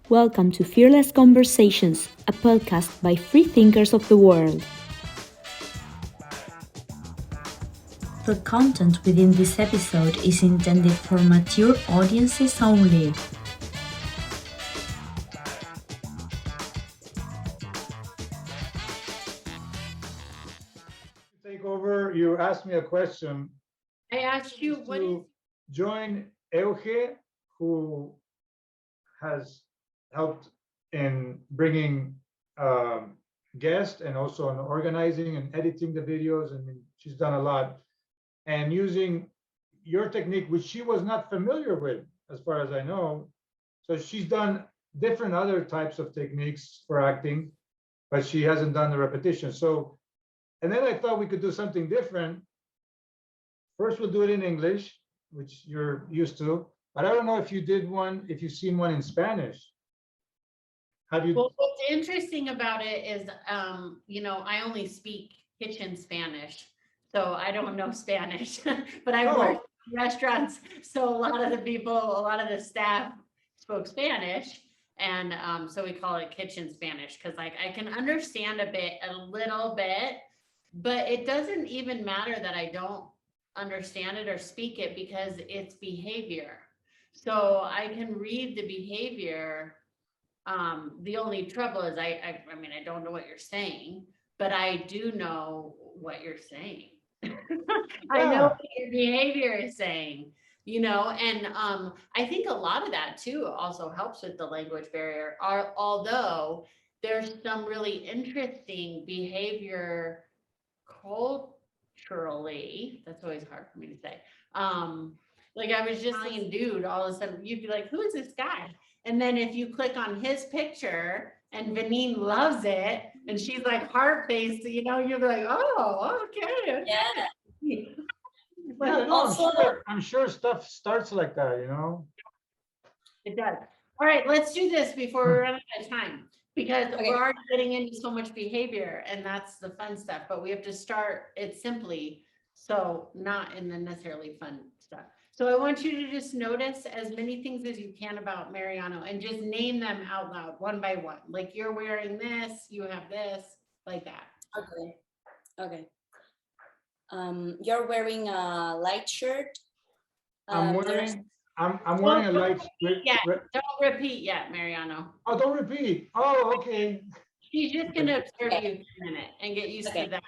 Welcome to Fearless Conversations, a podcast by free thinkers of the world. The content within this episode is intended for mature audiences only. Take over. You asked me a question. I asked you what is join Eugenia, who has helped in bringing guests and also in organizing and editing the videos. I mean, she's done a lot, and using your technique, which she was not familiar with, as far as I know. So she's done different other types of techniques for acting, but she hasn't done the repetition. So, and then I thought we could do something different. First, we'll do it in English, which you're used to, but I don't know if you did one, if you've seen one in Spanish. Have you? Well, what's interesting about it is, I only speak kitchen Spanish, so I don't know Spanish, but I work in restaurants. So a lot of the staff spoke Spanish. And so we call it kitchen Spanish because I can understand a little bit, but it doesn't even matter that I don't understand it or speak it because it's behavior. So I can read the behavior. The only trouble is I don't know what you're saying, but I do know what you're saying. I know what your behavior is saying, and I think a lot of that too also helps with the language barrier, although there's some really interesting behavior culturally. That's always hard for me to say. Like I was just saying, dude, all of a sudden you'd be like, who is this guy? And then if you click on his picture and Vanine loves it and she's like heart-faced, you're like, oh, okay. Yeah. But also, I'm sure stuff starts like that, It does. All right, let's do this before we run out of time, because we're already getting into so much behavior and that's the fun stuff, but we have to start it simply, so not in the necessarily fun stuff. So I want you to just notice as many things as you can about Mariano and just name them out loud, one by one. Like you're wearing this, you have this, like that. Okay. You're wearing a light shirt. I'm wearing a light shirt. Don't repeat yet, Mariano. Oh, don't repeat. Oh, okay. She's just gonna observe you for a minute and get used to that.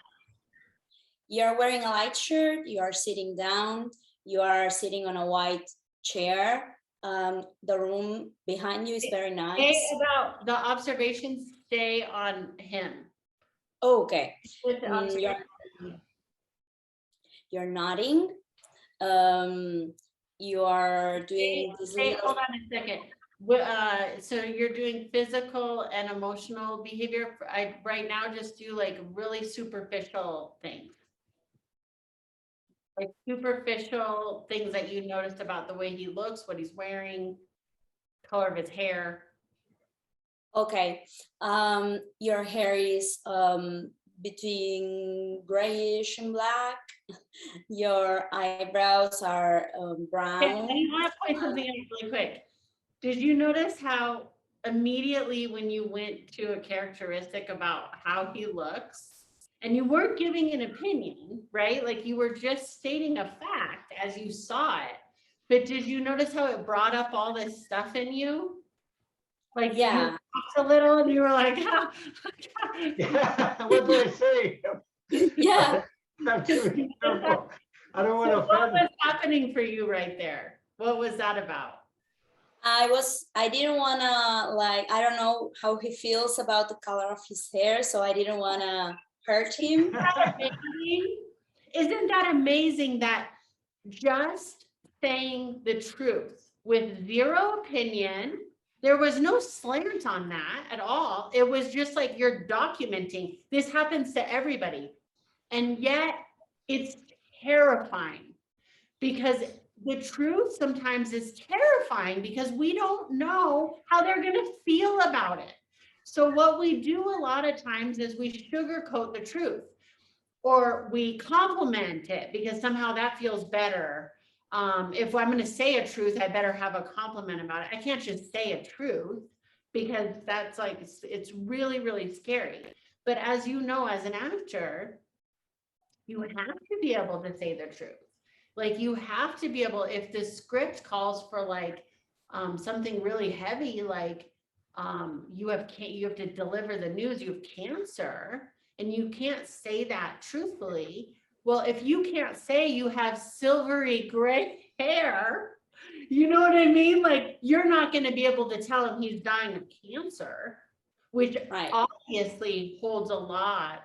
You're wearing a light shirt, you are sitting down, you are sitting on a white chair. The room behind you is very nice. Stay about the observations, stay on him. Okay. You're nodding. You are doing this. Hold on a second. So you're doing physical and emotional behavior. I right now just do like really superficial things. Like superficial things that you noticed about the way he looks, what he's wearing, color of his hair. Okay. Your hair is between grayish and black. Your eyebrows are brown. Okay, I want to point something out really quick. Did you notice how immediately when you went to a characteristic about how he looks, and you weren't giving an opinion, right? Like you were just stating a fact as you saw it. But did you notice how it brought up all this stuff in you? Like, yeah, you talked a little and you were like, yeah, what do I say? Yeah. I don't want to offend. What was happening for you right there? What was that about? I didn't want to, I don't know how he feels about the color of his hair, so I didn't want to hurt him. Isn't that amazing that just saying the truth with zero opinion, there was no slant on that at all. It was just like you're documenting. This happens to everybody. And yet it's terrifying because the truth sometimes is terrifying because we don't know how they're going to feel about it. So what we do a lot of times is we sugarcoat the truth or we compliment it because somehow that feels better. If I'm going to say a truth, I better have a compliment about it. I can't just say a truth because that's like, it's really, really scary. But as you know, as an actor, you have to be able to say the truth. Like you have to be able, if the script calls for like something really heavy, like you have to deliver the news, you have cancer, and you can't say that truthfully. Well, if you can't say you have silvery gray hair, you know what I mean? Like you're not going to be able to tell him he's dying of cancer, which Right. obviously holds a lot.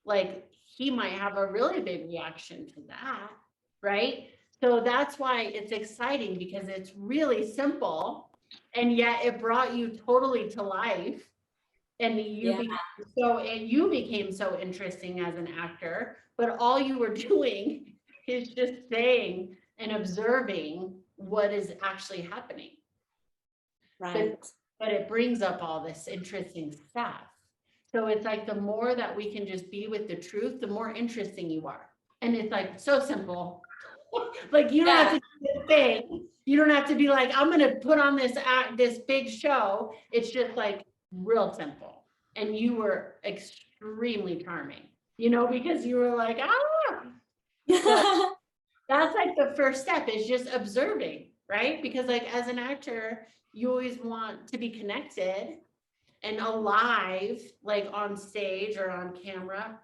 Like he might have a really big reaction to that, right? So that's why it's exciting, because it's really simple, and yet it brought you totally to life. And you became so interesting as an actor, but all you were doing is just saying and observing what is actually happening. Right. But it brings up all this interesting stuff. So it's like the more that we can just be with the truth, the more interesting you are. And it's like so simple. Like you don't have to do this thing. You don't have to be like, I'm gonna put on this big show. It's just like real simple. And you were extremely charming, you know, because you were like, So that's like the first step, is just observing, right? Because like as an actor, you always want to be connected and alive, like on stage or on camera.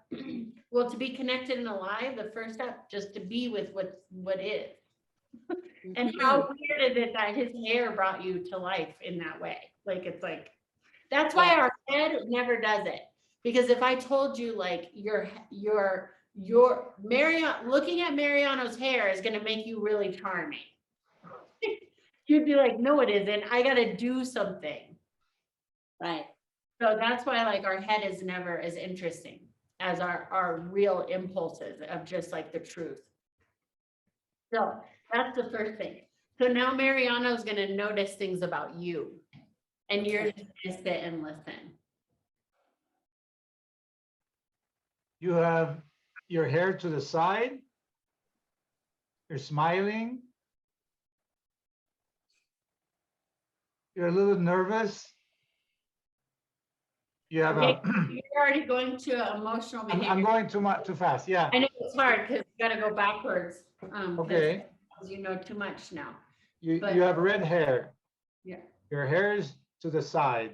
Well, to be connected and alive, the first step just to be with what is. And how weird is it that his hair brought you to life in that way? Like it's like, that's why our head never does it. Because if I told you like your Mariano, looking at Mariano's hair is gonna make you really charming. You'd be like, no, it isn't. I gotta do something. Right. So that's why like our head is never as interesting as our real impulses of just like the truth. So that's the first thing. So now Mariano's gonna notice things about you, and you're just gonna sit and listen. You have your hair to the side. You're smiling. You're a little nervous. You have Okay, you're already going to emotional behavior. I'm going too fast. Yeah. I know it's hard because you got to go backwards. Okay. You know too much now. You have red hair. Yeah. Your hair is to the side.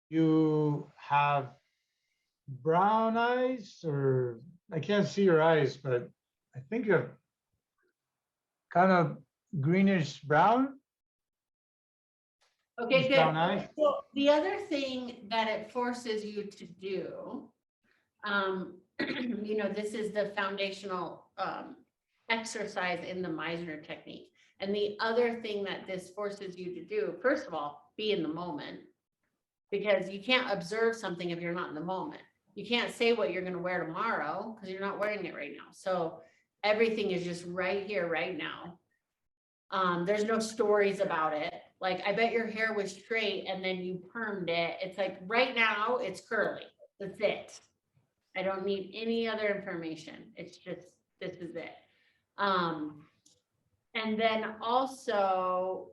You have brown eyes, or I can't see your eyes, but I think you have kind of greenish brown. Okay, good. Brown eyes. So the other thing that it forces you to do, you know, this is the foundational exercise in the Meisner technique. And the other thing that this forces you to do, first of all, be in the moment, because you can't observe something if you're not in the moment. You can't say what you're going to wear tomorrow because you're not wearing it right now. So everything is just right here, right now. There's no stories about it. Like, I bet your hair was straight and then you permed it. It's like right now it's curly. That's it. I don't need any other information. It's just, this is it. And then also,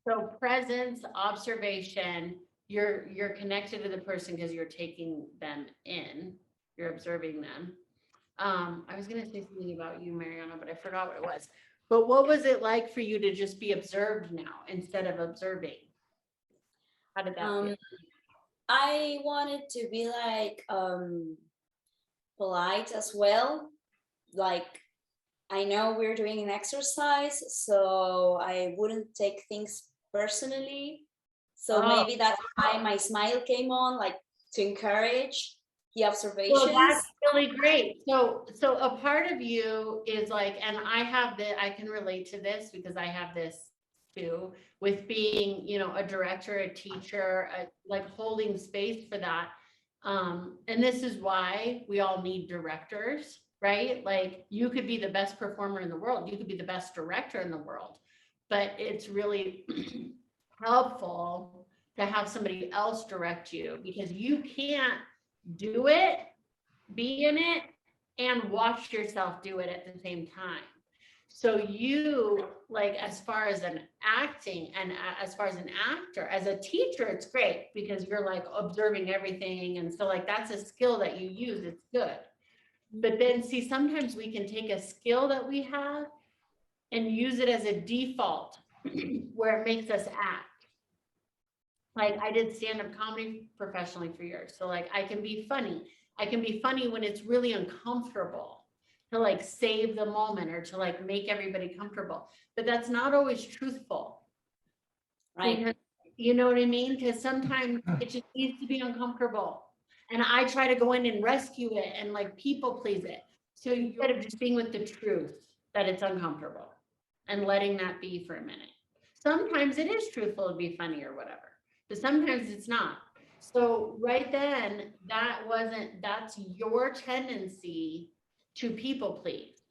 so presence, observation, you're connected to the person because you're taking them in, you're observing them. I was gonna say something about you, Mariano, but I forgot what it was. But what was it like for you to just be observed now instead of observing? How did that feel? I wanted to be like polite as well. Like, I know we're doing an exercise, so I wouldn't take things personally. So maybe that's why my smile came on, like to encourage the observations. Well, that's really great. So a part of you is like, and I can relate to this because I have this too, with being, you know, a director, a teacher, like holding space for that. And this is why we all need directors, right? Like you could be the best performer in the world. You could be the best director in the world, but it's really helpful to have somebody else direct you, because you can't do it, be in it, and watch yourself do it at the same time. So you, like, as far as an acting and as far as an actor, as a teacher, it's great because you're like observing everything. And so like, that's a skill that you use. It's good. But then see, sometimes we can take a skill that we have and use it as a default where it makes us act. Like I did stand-up comedy professionally for years. So like I can be funny. I can be funny when it's really uncomfortable to like save the moment or to like make everybody comfortable. But that's not always truthful. Right. Because, you know what I mean? Because sometimes it just needs to be uncomfortable. And I try to go in and rescue it and like people please it. So instead of just being with the truth that it's uncomfortable and letting that be for a minute. Sometimes it is truthful to be funny or whatever, but sometimes it's not. So right then, that's your tendency to people please,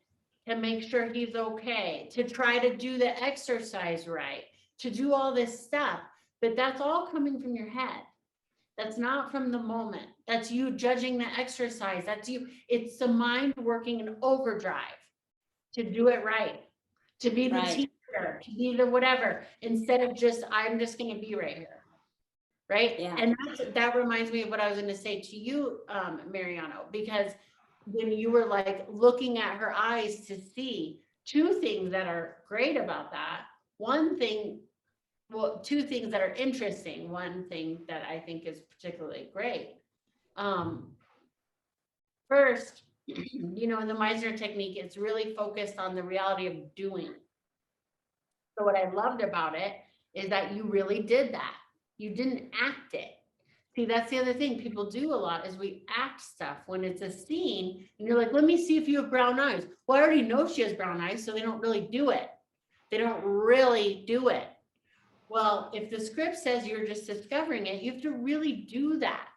to make sure he's okay, to try to do the exercise right, to do all this stuff. But that's all coming from your head. That's not from the moment. That's you judging the exercise. That's you. It's the mind working in overdrive to do it right, to be the teacher, to be the whatever, instead of just, I'm just going to be right here. Right. Yeah. And that reminds me of what I was going to say to you, Mariano, because when you were like looking at her eyes to see two things that are great about that. One thing, well, two things that are interesting. One thing that I think is particularly great. First, you know, in the Meisner technique, it's really focused on the reality of doing. So what I loved about it is that you really did that. You didn't act it. See, that's the other thing people do a lot is we act stuff when it's a scene and you're like, let me see if you have brown eyes. Well, I already know she has brown eyes, so they don't really do it. They don't really do it. Well, if the script says you're just discovering it, you have to really do that.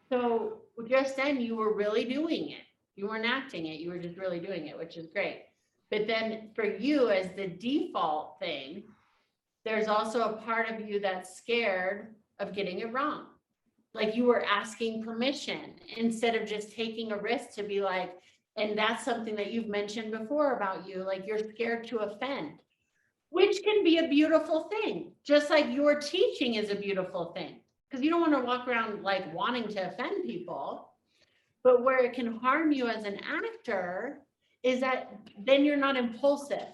So just then you were really doing it. You weren't acting it. You were just really doing it, which is great. But then for you as the default thing, there's also a part of you that's scared of getting it wrong. Like you were asking permission instead of just taking a risk to be like, and that's something that you've mentioned before about you, like you're scared to offend, which can be a beautiful thing. Just like your teaching is a beautiful thing, because you don't want to walk around like wanting to offend people. But where it can harm you as an actor is that then you're not impulsive.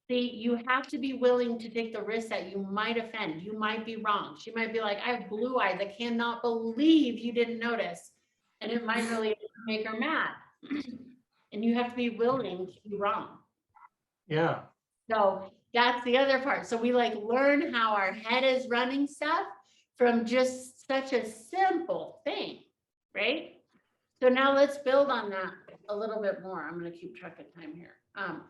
See, you have to be willing to take the risk that you might offend. You might be wrong. She might be like, I have blue eyes. I cannot believe you didn't notice. And it might really make her mad. And you have to be willing to be wrong. Yeah. So that's the other part. So we like learn how our head is running stuff from just such a simple thing, right? So now let's build on that a little bit more. I'm going to keep track of time here.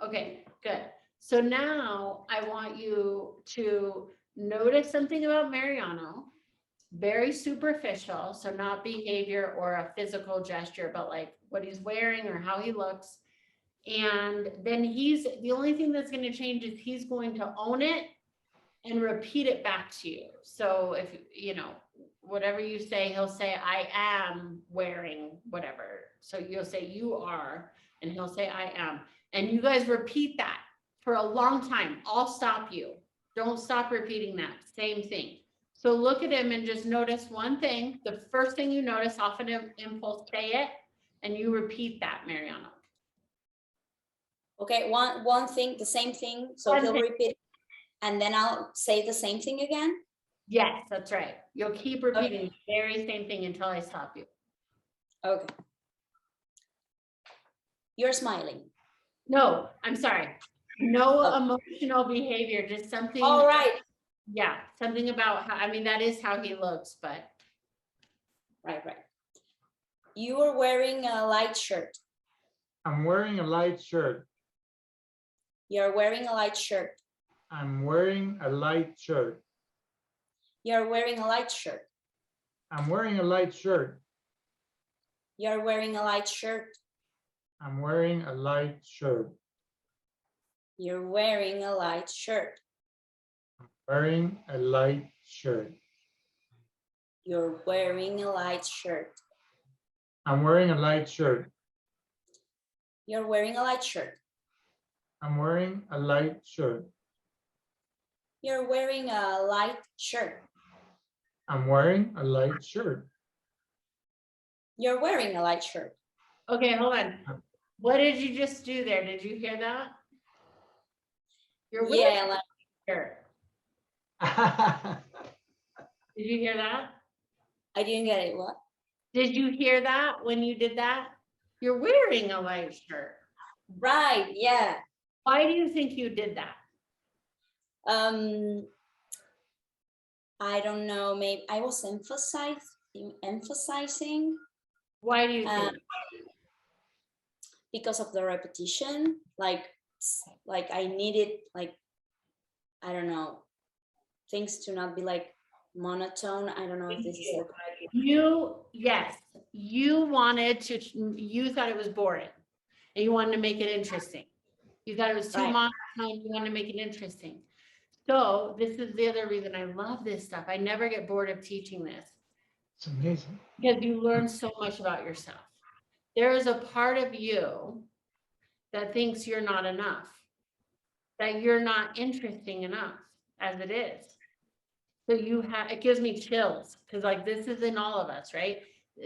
Okay, good. So now I want you to notice something about Mariano, very superficial. So not behavior or a physical gesture, but like what he's wearing or how he looks. And then the only thing that's going to change is he's going to own it and repeat it back to you. So if, you know, whatever you say, he'll say, I am wearing whatever. So you'll say you are, and he'll say, I am. And you guys repeat that for a long time. I'll stop you. Don't stop repeating that same thing. So look at him and just notice one thing. The first thing you notice, off an impulse, say it, and you repeat that, Mariano. Okay, one thing, the same thing. So he'll repeat, and then I'll say the same thing again. Yes, that's right. You'll keep repeating the very same thing until I stop you. Okay. You're smiling. No, I'm sorry. No emotional behavior, just something. All right. Yeah, something about how, I mean, that is how he looks, but. Right. You are wearing a light shirt. I'm wearing a light shirt. You're wearing a light shirt. I'm wearing a light shirt. You're wearing a light shirt. I'm wearing a light shirt. You're wearing a light shirt. I'm wearing a light shirt. You're wearing a light shirt. Wearing a light shirt. You're wearing a light shirt. I'm wearing a light shirt. You're wearing a light shirt. I'm wearing a light shirt. You're wearing a light shirt. I'm wearing a light shirt. You're wearing a light shirt. Okay, hold on. What did you just do there? Did you hear that? You're wearing Yeah, like, a shirt. Did you hear that? I didn't get it. What? Did you hear that when you did that? You're wearing a light shirt. Right, yeah. Why do you think you did that? I don't know, maybe I was emphasizing Why do you think? because of the repetition, like I needed, like, I don't know, things to not be like monotone. I don't know if this is the Yes, you wanted to, you thought it was boring and you wanted to make it interesting. You thought it was too Right. monotone, you wanted to make it interesting. So this is the other reason I love this stuff. I never get bored of teaching this. It's amazing. Because you learn so much about yourself. There is a part of you that thinks you're not enough, that you're not interesting enough as it is. So it gives me chills because like this is in all of us, right?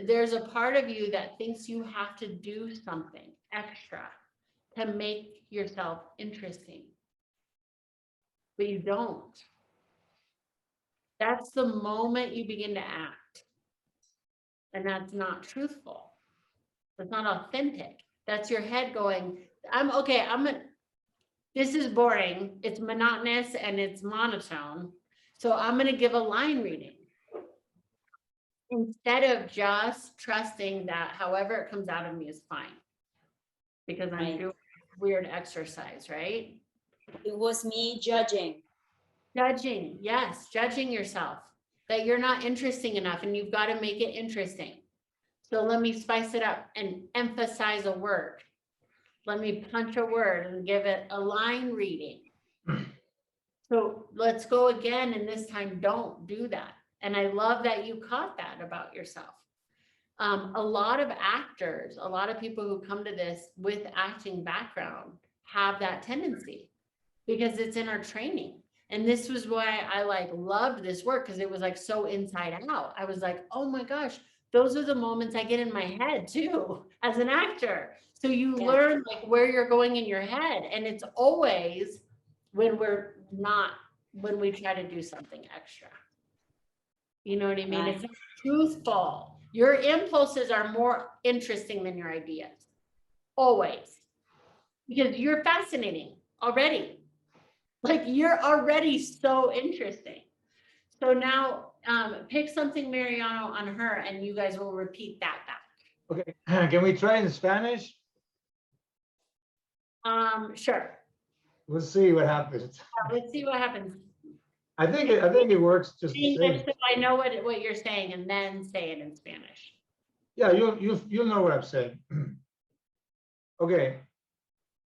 There's a part of you that thinks you have to do something extra to make yourself interesting, but you don't. That's the moment you begin to act. And that's not truthful. That's not authentic. That's your head going, this is boring, it's monotonous and it's monotone. So I'm gonna give a line reading. Instead of just trusting that however it comes out of me is fine. Because I'm Right. doing weird exercise, right? It was me judging. Judging, yes, judging yourself. That you're not interesting enough and you've got to make it interesting. So let me spice it up and emphasize a word. Let me punch a word and give it a line reading. So let's go again, and this time don't do that. And I love that you caught that about yourself. A lot of actors, a lot of people who come to this with acting background have that tendency because it's in our training. And this was why I like loved this work because it was like so inside out. I was like, oh my gosh, those are the moments I get in my head too as an actor. So you learn like where you're going in your head. And it's always when we try to do something extra. You know what I mean? Right. It's not truthful. Your impulses are more interesting than your ideas. Always. Because you're fascinating already. Like you're already so interesting. So now pick something Mariano on her and you guys will repeat that back. Okay, can we try in Spanish? Sure. We'll see what happens. Let's see what happens. I think it works just the English, same. so I know what you're saying and then say it in Spanish. Yeah, you'll know what I'm saying. Okay.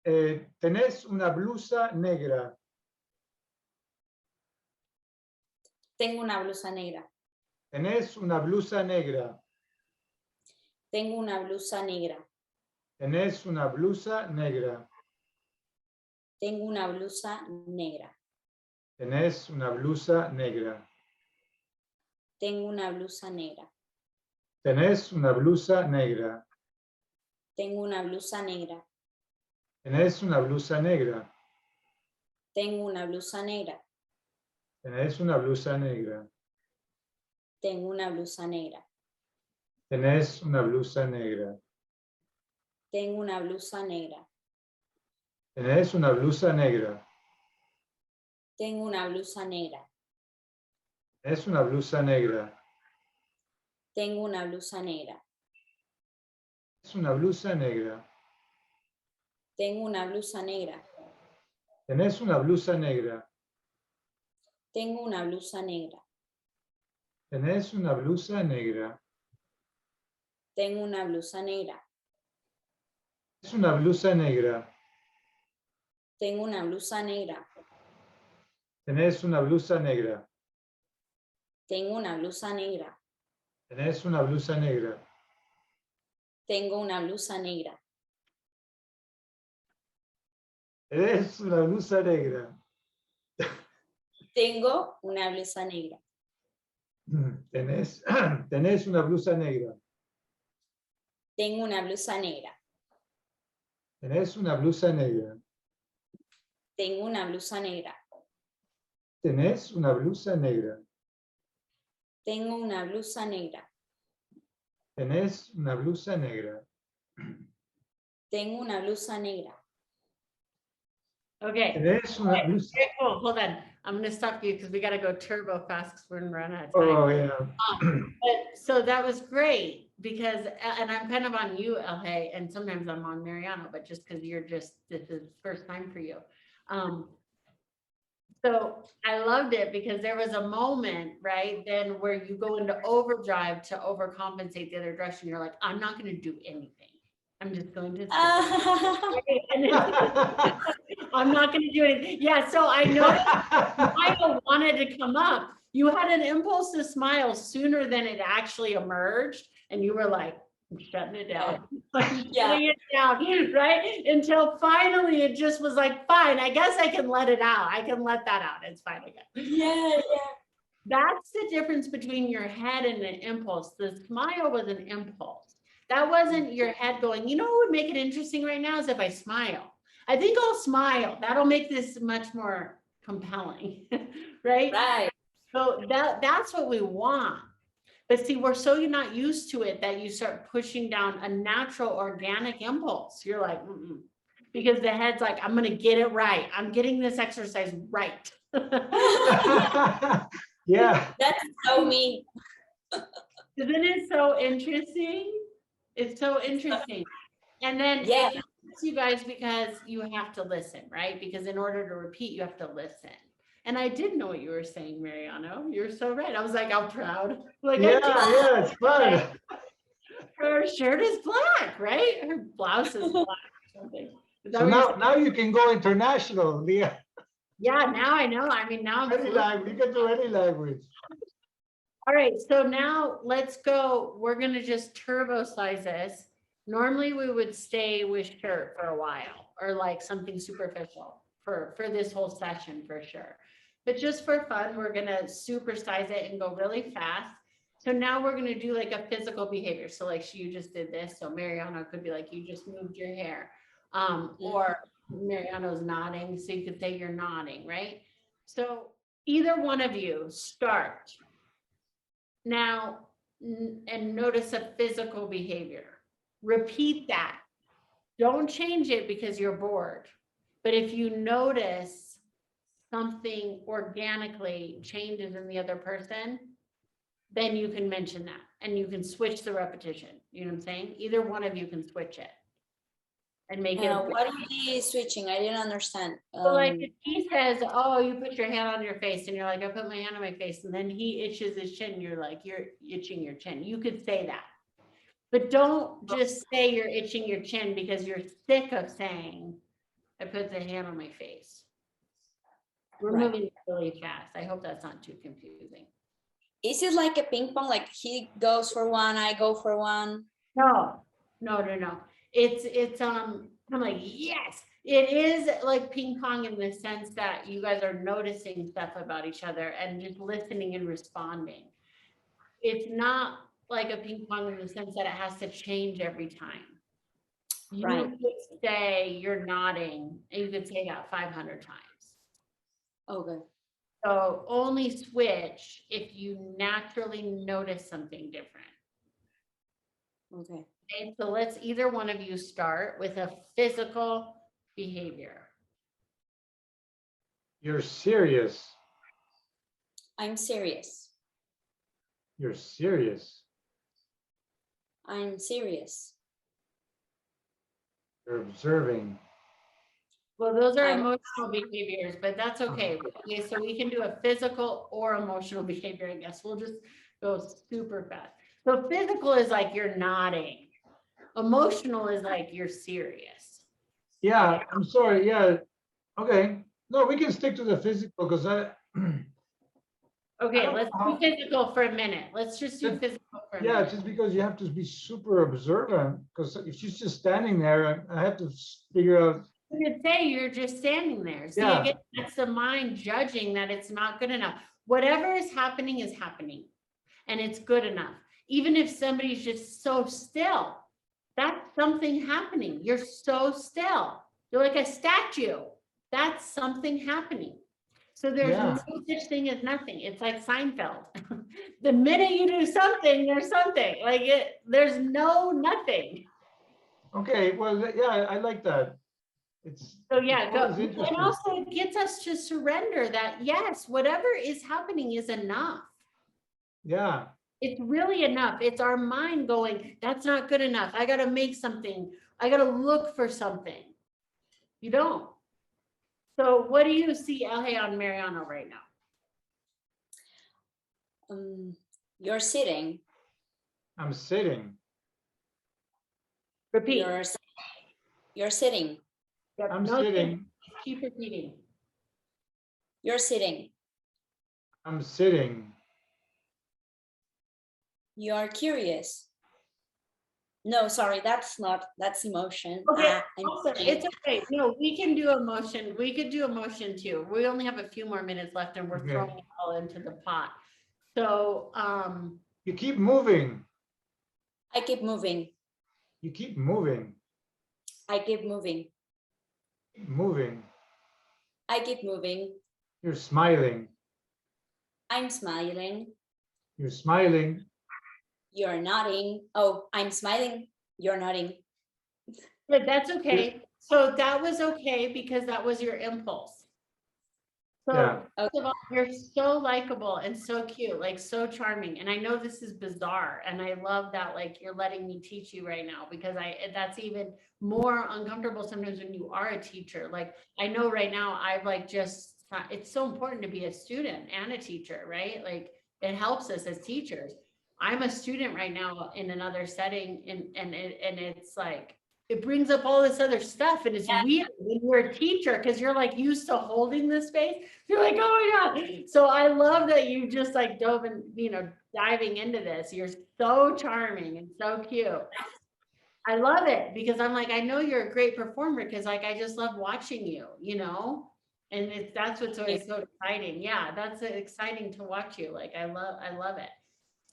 Tenés una blusa negra. Tengo una blusa negra. Tenés una blusa negra. Tengo una blusa negra. Tenés una blusa negra. Tengo una blusa negra. Tenés una blusa negra. Tengo una blusa negra. Tenés una blusa negra. Tengo una blusa negra. Tenés una blusa negra. Tengo una blusa negra. Tenés una blusa negra. Tengo una blusa negra. Tenés una blusa negra. Tengo una blusa negra. Tenés una blusa negra. Tengo una blusa negra. Tenés una blusa negra. Tengo una blusa negra. Es una blusa negra. Tengo una blusa negra. Tenés una blusa negra. Tengo una blusa negra. Tenés una blusa negra. Tengo una blusa negra. Es una blusa negra. Tengo una blusa negra. Tenés una blusa negra. Tengo una blusa negra. Tenés una blusa negra. Tengo una blusa negra. Eres una blusa negra. Tengo una blusa negra. Tenés una blusa negra. Tengo una blusa negra. Tenés una blusa negra. Tengo una blusa negra. Tenés una blusa negra. Tengo una blusa negra. Tenés una blusa negra. Tengo una blusa negra. Okay. Tenés una Okay, blusa. very cool. Hold on. I'm going to stop you because we got to go turbo fast because we're going to run out of time. Oh, yeah. But, so that was great because, and I'm kind of on you, LA, and sometimes I'm on Mariano, but just because this is first time for you. So I loved it because there was a moment, right, then where you go into overdrive to overcompensate the other direction. You're like, I'm not going to do anything. I'm just going to. I'm not going to do anything. Yeah, so I noticed Smile wanted to come up. You had an impulse to smile sooner than it actually emerged, and you were like, I'm shutting it down. Shutting it down, right? Until finally it just was like, fine, I guess I can let it out. I can let that out. It's fine again. Yeah. That's the difference between your head and an impulse. The smile was an impulse. That wasn't your head going, you know what would make it interesting right now is if I smile. I think I'll smile. That'll make this much more compelling, right? Right. So that's what we want. But see, we're so not used to it that you start pushing down a natural organic impulse. You're like, because the head's like, I'm going to get it right. I'm getting this exercise right. Yeah. That's so me. Isn't it so interesting? It's so interesting. And then Yeah. it helps you guys because you have to listen, right? Because in order to repeat, you have to listen. And I did know what you were saying, Mariano. You're so right. I was like, I'm proud. Like, Yeah, it's fun. her shirt is black, right? Her blouse is black or something. Is that So what you're now you can go international, Lea. Yeah, now I know. I mean, now I'm Any language, you can do any language. all right. So now let's go. We're going to just turbo size this. Normally we would stay with shirt for a while or like something superficial for this whole session for sure. But just for fun, we're going to supersize it and go really fast. So now we're going to do like a physical behavior. So like you just did this. So Mariano could be like, you just moved your hair. Or Mariano's nodding. So you could say you're nodding, right? So either one of you start now and notice a physical behavior. Repeat that. Don't change it because you're bored. But if you notice something organically changes in the other person, then you can mention that and you can switch the repetition. You know what I'm saying? Either one of you can switch it and make it. What are we switching? I didn't understand. So like if he says, oh, you put your hand on your face and you're like, I put my hand on my face, and then he itches his chin, you're like, you're itching your chin. You could say that. But don't just say you're itching your chin because you're sick of saying, I put the hand on my face. We're moving really fast. I hope that's not too confusing. Is it like a ping pong? Like he goes for one, I go for one? No. It's I'm like, yes, it is like ping pong in the sense that you guys are noticing stuff about each other and just listening and responding. It's not like a ping pong in the sense that it has to change every time. You could say you're nodding and you could say that 500 times. Okay. So only switch if you naturally notice something different. Okay. Okay, so let's either one of you start with a physical behavior. You're serious. I'm serious. You're serious. I'm serious. You're observing. Well, those are emotional behaviors, but that's okay. Okay, so we can do a physical or emotional behavior, I guess. We'll just go super fast. So physical is like you're nodding. Emotional is like you're serious. Yeah, I'm sorry. Yeah. Okay. No, we can stick to the physical because Okay, let's do physical for a minute. Let's just do physical for a minute. Yeah, just because you have to be super observant because if she's just standing there, I have to figure out you could say you're just standing there. See, Yeah. again, that's the mind judging that it's not good enough. Whatever is happening, and it's good enough. Even if somebody's just so still, that's something happening. You're so still. You're like a statue. That's something happening. So there's Yeah. no such thing as nothing. It's like Seinfeld. The minute you do something, there's something. Like there's no nothing. Okay, well, yeah, I like that. It's So yeah, it's always and interesting. also it gets us to surrender that yes, whatever is happening is enough. Yeah, It's really enough. It's our mind going, that's not good enough. I got to make something. I got to look for something. You don't. So what do you see, Elhe, on Mariano right now? You're sitting. I'm sitting. Repeat. You're sitting. I'm No, sitting. keep repeating. You're sitting. I'm sitting. You are curious. No, sorry, that's emotion. Okay, I'm awesome. sitting. It's okay. No, we can do emotion. We could do emotion too. We only have a few more minutes left and we're Okay. throwing it all into the pot. So, You keep moving. I keep moving. You keep moving. I keep moving. Moving. I keep moving. You're smiling. I'm smiling. You're smiling. You're nodding. Oh, I'm smiling. You're nodding. but that's okay. So that was okay because that was your impulse. So Yeah. first of all, you're so likable and so cute, like so charming. And I know this is bizarre. And I love that, like, you're letting me teach you right now because that's even more uncomfortable sometimes when you are a teacher. Like, I know right now I've like it's so important to be a student and a teacher, right? Like, it helps us as teachers. I'm a student right now in another setting and it's like, it brings up all this other stuff and it's weird when you're a teacher because you're like used to holding this space. You're like, oh my God. So I love that you just like dove and, diving into this. You're so charming and so cute. I love it because I'm like, I know you're a great performer because like, I just love watching you, and that's what's always so exciting. Yeah, that's exciting to watch you. Like, I love it.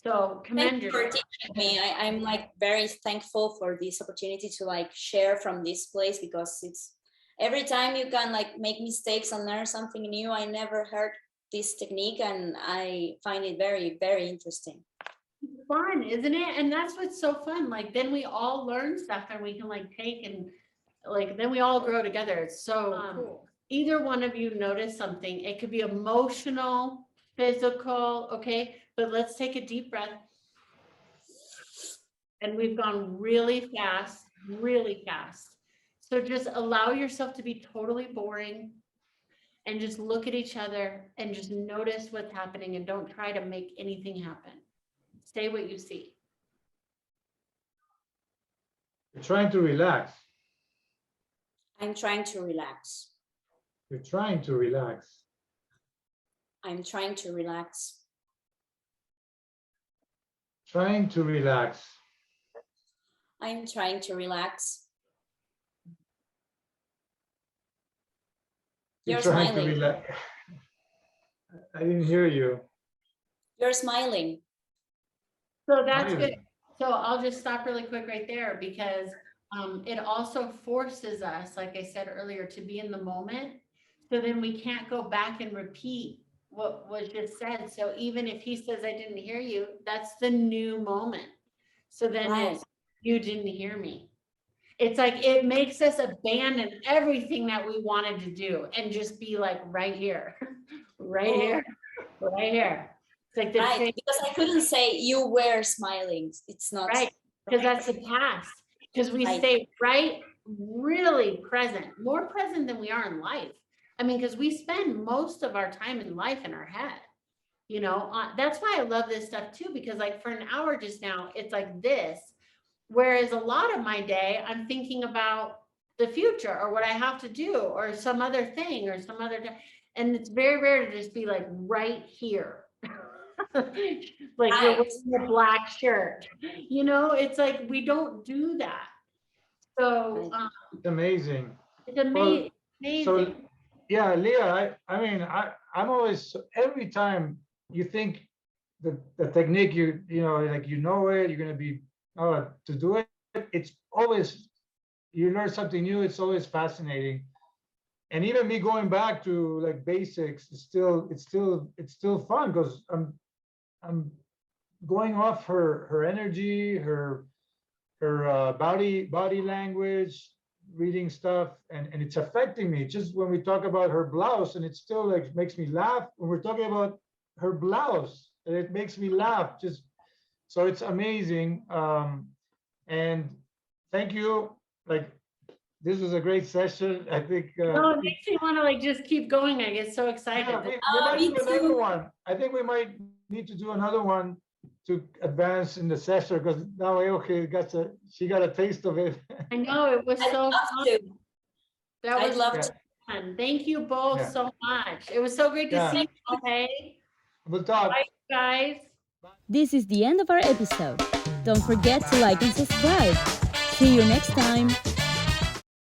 So commend Thank you for yourself. teaching me. I'm like very thankful for this opportunity to like share from this place because it's every time you can like make mistakes and learn something new. I never heard this technique and I find it very, very interesting. Fun, isn't it? And that's what's so fun. Like, then we all learn stuff and we can like take and like, then we all grow together. It's so cool. Either one of you notice something. It could be emotional, physical, okay? But let's take a deep breath. And we've gone really fast, really fast. So just allow yourself to be totally boring and just look at each other and just notice what's happening and don't try to make anything happen. Say what you see. You're trying to relax. I'm trying to relax. You're trying to relax. I'm trying to relax. Trying to relax. I'm trying to relax. You're trying smiling. to relax. I didn't hear you. You're smiling. So that's good. Smiling. So I'll just stop really quick right there because it also forces us, like I said earlier, to be in the moment. So then we can't go back and repeat what was just said. So even if he says, I didn't hear you, that's the new moment. So then Right. it's, you didn't hear me. It's like, it makes us abandon everything that we wanted to do and just be like right here, right here, right here. It's like the Right, because I couldn't say you were smiling. It's not right, because that's the past. Because we Right. stay right, really present, more present than we are in life. I mean, because we spend most of our time in life in our head. That's why I love this stuff too, because like for an hour just now, it's like this. Whereas a lot of my day, I'm thinking about the future or what I have to do or some other thing or some other, and it's very rare to just be like right here. Like you're wearing a black shirt, it's like we don't do that. So It's amazing. It's amazing. So, yeah, Leah, I mean, I'm always, every time you think the technique, you know, like, you know it, you're gonna be, to do it, it's always, you learn something new, it's always fascinating. And even me going back to like basics, it's still fun, because I'm going off her energy, her body language, reading stuff, and it's affecting me. Just when we talk about her blouse, and it still like makes me laugh when we're talking about her blouse, and it makes me laugh. Just so it's amazing. And thank you. Like, this was a great session. I think. No, it makes me want to like just keep going. I get so excited. Yeah, we might me do another too. one. I think we might need to do another one to advance in the session, because now Eugenia she got a taste of it. I know, it was I'd so love fun. to. That I'd was love Yeah. to. fun. Thank you both Yeah. so much. It was so great to Yeah. see you, okay? We'll talk. Bye, guys. This is the end of our episode. Don't forget to like and subscribe. See you next time.